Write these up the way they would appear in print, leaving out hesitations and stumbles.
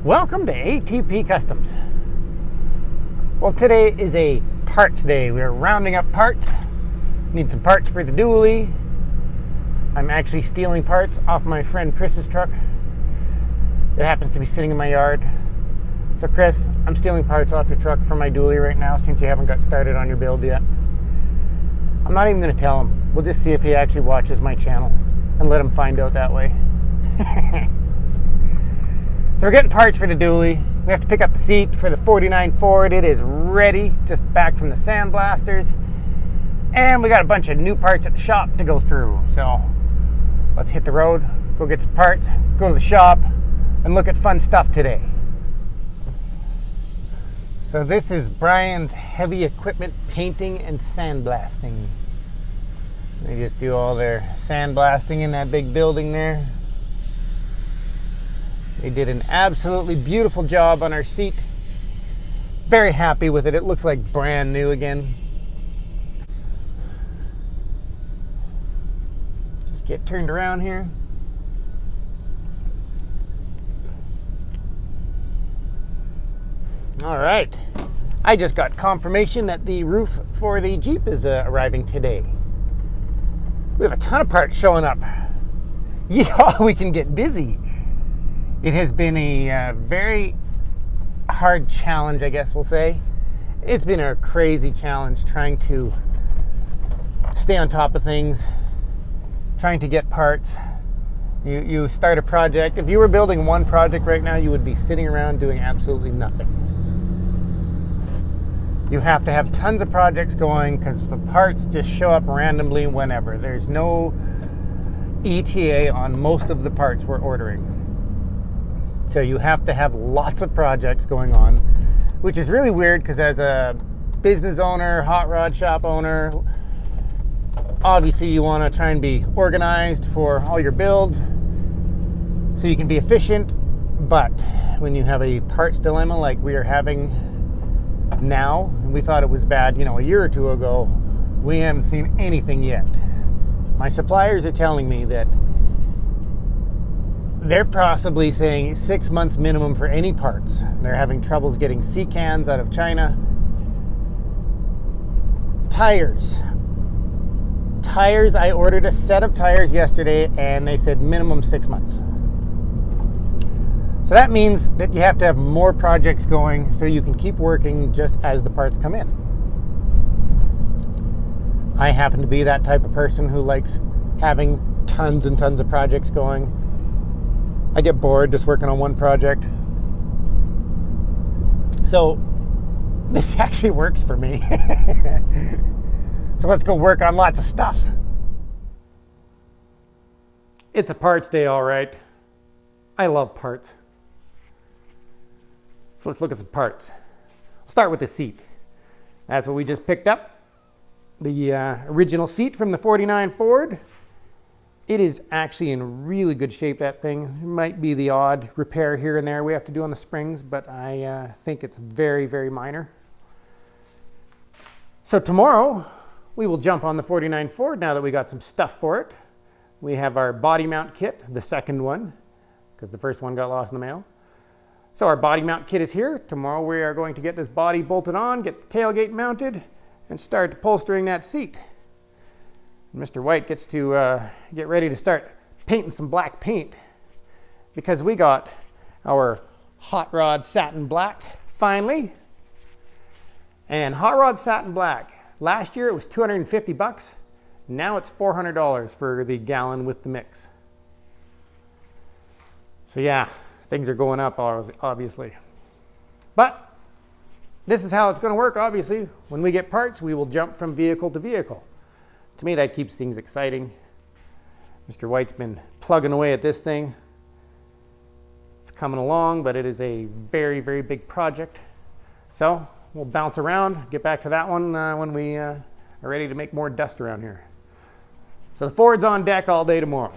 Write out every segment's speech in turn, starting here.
Welcome to ATP Customs. Well, today is a parts day. We're rounding up parts. Need some parts for the dually. I'm actually stealing parts off my friend Chris's truck. It happens to be sitting in my yard. So Chris, I'm stealing parts off your truck for my dually right now since you haven't got started on your build yet. I'm not even going to tell him. We'll just see if he actually watches my channel and let him find out that way. So we're getting parts for the dually. We have to pick up the seat for the 49 Ford. It is ready, just back from the sandblasters. And we got a bunch of new parts at the shop to go through. So let's hit the road, go get some parts, go to the shop, and look at fun stuff today. So this is Brian's heavy equipment painting and sandblasting. They just do all their sandblasting in that big building there. They did an absolutely beautiful job on our seat. Very happy with it. It looks like brand new again. Just get turned around here. All right. I just got confirmation that the roof for the Jeep is arriving today. We have a ton of parts showing up. Yeah, we can get busy. It has been a very hard challenge, I guess we'll say. It's been a crazy challenge trying to stay on top of things, trying to get parts. You start a project. If you were building one project right now, you would be sitting around doing absolutely nothing. You have to have tons of projects going because the parts just show up randomly whenever. There's no ETA on most of the parts we're ordering. So you have to have lots of projects going on, which is really weird because as a business owner, hot rod shop owner, obviously you want to try and be organized for all your builds so you can be efficient. But when you have a parts dilemma like we are having now, and we thought it was bad, a year or two ago, we haven't seen anything yet. My suppliers are telling me that they're possibly saying 6 months minimum for any parts. They're having troubles getting C10s out of China. Tires, I ordered a set of tires yesterday and they said minimum 6 months. So that means that you have to have more projects going so you can keep working just as the parts come in. I happen to be that type of person who likes having tons and tons of projects going. I get bored just working on one project. So this actually works for me. So let's go work on lots of stuff. It's a parts day, all right. I love parts. So let's look at some parts. I'll start with the seat. That's what we just picked up. The original seat from the 49 Ford. It is actually in really good shape, that thing. It might be the odd repair here and there we have to do on the springs, but I think it's very, very minor. So tomorrow, we will jump on the 49 Ford now that we got some stuff for it. We have our body mount kit, the second one, because the first one got lost in the mail. So our body mount kit is here. Tomorrow we are going to get this body bolted on, get the tailgate mounted, and start upholstering that seat. Mr. White gets to get ready to start painting some black paint because we got our hot rod satin black finally. And hot rod satin black, last year it was $250. Now it's $400 for the gallon with the mix. So yeah, things are going up obviously. But this is how it's going to work obviously. When we get parts, we will jump from vehicle to vehicle. To me, that keeps things exciting. Mr. White's been plugging away at this thing. It's coming along, but it is a very, very big project. So we'll bounce around, get back to that one when we are ready to make more dust around here. So the Ford's on deck all day tomorrow.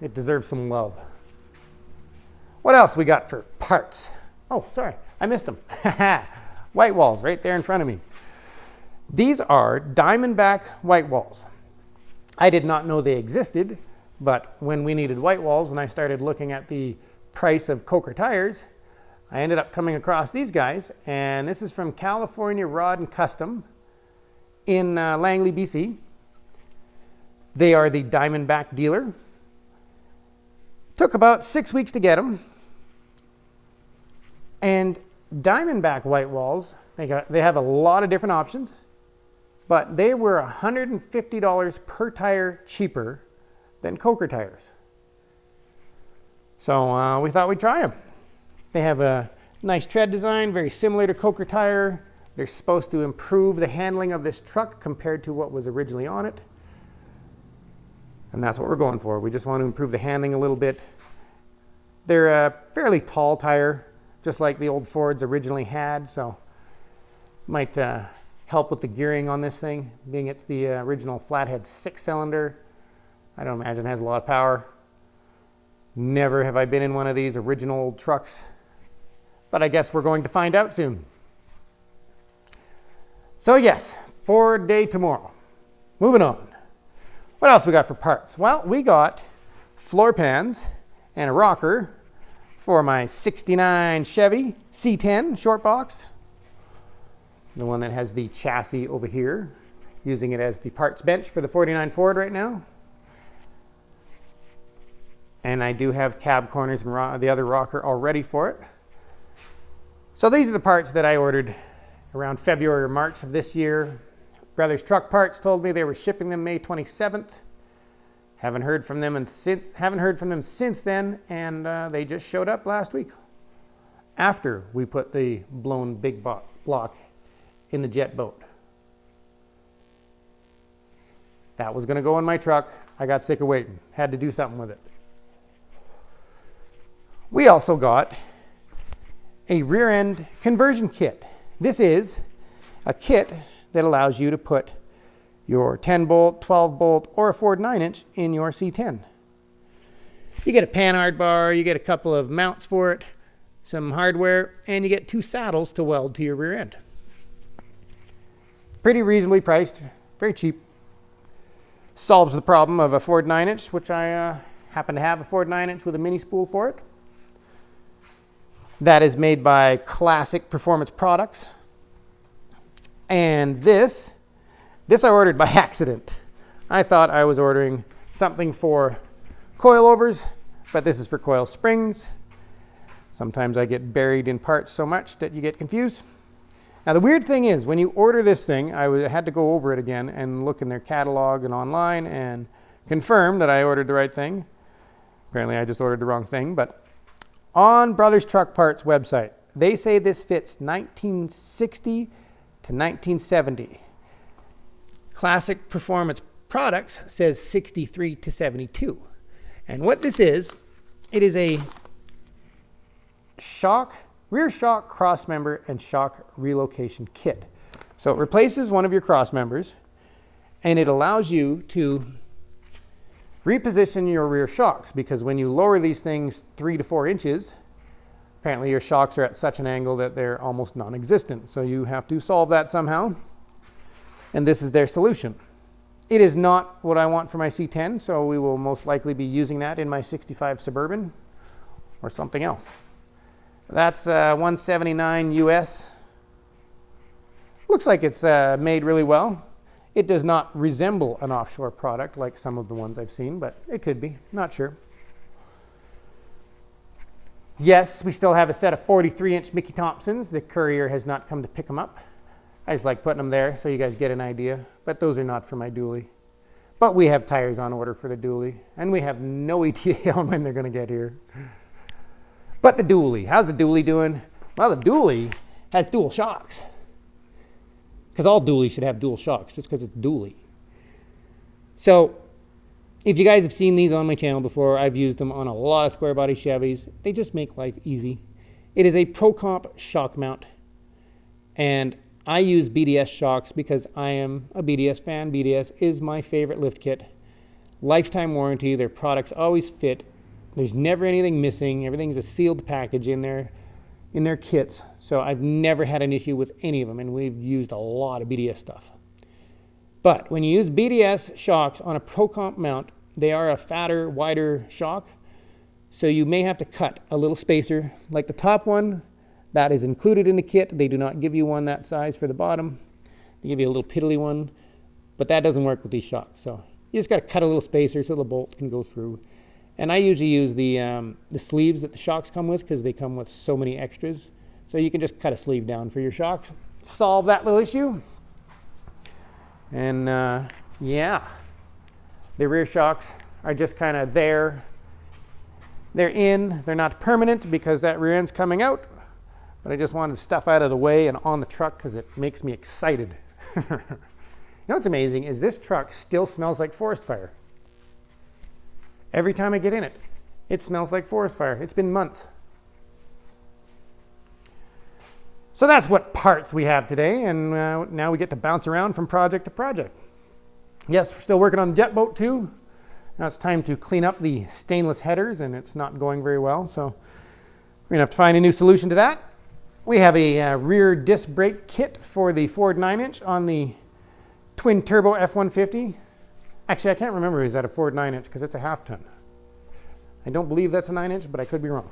It deserves some love. What else we got for parts? Oh, sorry, I missed them. White walls right there in front of me. These are Diamondback white walls. I did not know they existed, but when we needed white walls and I started looking at the price of Coker tires, I ended up coming across these guys, and this is from California Rod and Custom in Langley, BC. They are the Diamondback dealer. Took about 6 weeks to get them. And Diamondback white walls, they have a lot of different options, but they were $150 per tire cheaper than Coker tires. So we thought we'd try them. They have a nice tread design, very similar to Coker tire. They're supposed to improve the handling of this truck compared to what was originally on it. And that's what we're going for. We just want to improve the handling a little bit. They're a fairly tall tire, just like the old Fords originally had, so might help with the gearing on this thing, being it's the original flathead 6-cylinder. I don't imagine it has a lot of power. Never have I been in one of these original old trucks, but I guess we're going to find out soon. So yes, Ford day tomorrow. Moving on. What else we got for parts? Well, we got floor pans and a rocker for my '69 Chevy C10 short box. The one that has the chassis over here, using it as the parts bench for the '49 Ford right now. And I do have cab corners and the other rocker all ready for it. So these are the parts that I ordered around February or March of this year. Brothers Truck Parts told me they were shipping them May 27th. Haven't heard from them since then, and they just showed up last week after we put the blown big block in the jet boat. That was going to go in my truck. I got sick of waiting. Had to do something with it. We also got a rear end conversion kit. This is a kit that allows you to put your 10 bolt, 12 bolt, or a Ford 9-inch in your C10. You get a panhard bar, you get a couple of mounts for it, some hardware, and you get 2 saddles to weld to your rear end. Pretty reasonably priced, very cheap. Solves the problem of a Ford 9-inch, which I happen to have a Ford 9-inch with a mini spool for it. That is made by Classic Performance Products. And this I ordered by accident. I thought I was ordering something for coilovers, but this is for coil springs. Sometimes I get buried in parts so much that you get confused. Now the weird thing is, when you order this thing, I had to go over it again and look in their catalog and online and confirm that I ordered the right thing. Apparently I just ordered the wrong thing, but on Brothers Truck Parts website, they say this fits 1960 to 1970. Classic Performance Products says 63 to 72. And what this is, it is a rear shock cross member and shock relocation kit. So it replaces one of your cross members, and it allows you to reposition your rear shocks, because when you lower these things 3 to 4 inches, apparently your shocks are at such an angle that they're almost non-existent. So you have to solve that somehow, and this is their solution. It is not what I want for my C10, so we will most likely be using that in my 65 Suburban or something else. That's $179 US. Looks like it's made really well. It does not resemble an offshore product like some of the ones I've seen, but it could be, not sure. Yes, we still have a set of 43-inch Mickey Thompsons. The courier has not come to pick them up. I just like putting them there so you guys get an idea, but those are not for my dually. But we have tires on order for the dually, and we have no ETA on when they're going to get here. But the dually, how's the dually doing? Well, the dually has dual shocks. Because all dualies should have dual shocks, just because it's dually. So, if you guys have seen these on my channel before, I've used them on a lot of square body Chevys. They just make life easy. It is a Pro Comp shock mount, and I use BDS shocks because I am a BDS fan. BDS is my favorite lift kit. Lifetime warranty, their products always fit. There's never anything missing. Everything's a sealed package in their kits. So I've never had an issue with any of them, and we've used a lot of BDS stuff. But when you use BDS shocks on a Pro Comp mount, they are a fatter, wider shock. So you may have to cut a little spacer. Like the top one That is included in the kit. They do not give you one that size for the bottom. They give you a little piddly one, but that doesn't work with these shocks. So you just got to cut a little spacer so the bolt can go through. And I usually use the sleeves that the shocks come with because they come with so many extras. So you can just cut a sleeve down for your shocks. Solve that little issue. And yeah, the rear shocks are just kind of there. They're in. They're not permanent because that rear end's coming out. But I just wanted stuff out of the way and on the truck because it makes me excited. You know what's amazing is this truck still smells like forest fire. Every time I get in it, it smells like forest fire. It's been months. So that's what parts we have today, and now we get to bounce around from project to project. Yes, we're still working on the jet boat too. Now it's time to clean up the stainless headers, and it's not going very well, so we're gonna have to find a new solution to that. We have a rear disc brake kit for the Ford 9-inch on the twin turbo F-150. Actually, I can't remember is that a Ford 9-inch because it's a half ton. I don't believe that's a 9-inch, but I could be wrong.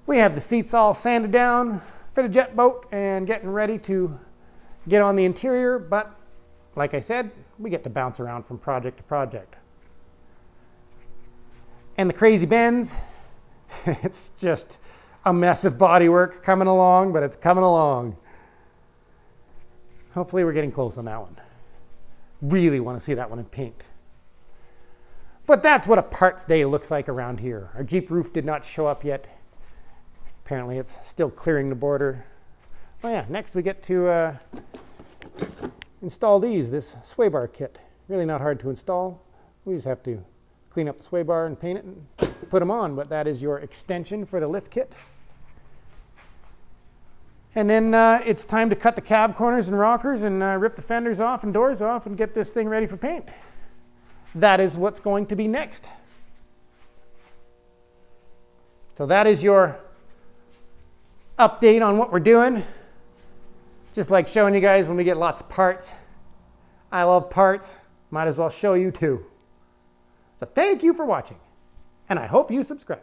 We have the seats all sanded down for the jet boat and getting ready to get on the interior, but like I said, we get to bounce around from project to project. And the crazy bends, it's just a mess of bodywork coming along, but it's coming along. Hopefully we're getting close on that one. Really want to see that one in paint. But that's what a parts day looks like around here. Our Jeep roof did not show up yet. Apparently it's still clearing the border. Oh yeah, next we get to install this sway bar kit. Really not hard to install. We just have to clean up the sway bar and paint it and put them on, but that is your extension for the lift kit. And then it's time to cut the cab corners and rockers and rip the fenders off and doors off and get this thing ready for paint. That is what's going to be next. So that is your update on what we're doing. Just like showing you guys when we get lots of parts. I love parts. Might as well show you too. So thank you for watching, and I hope you subscribe.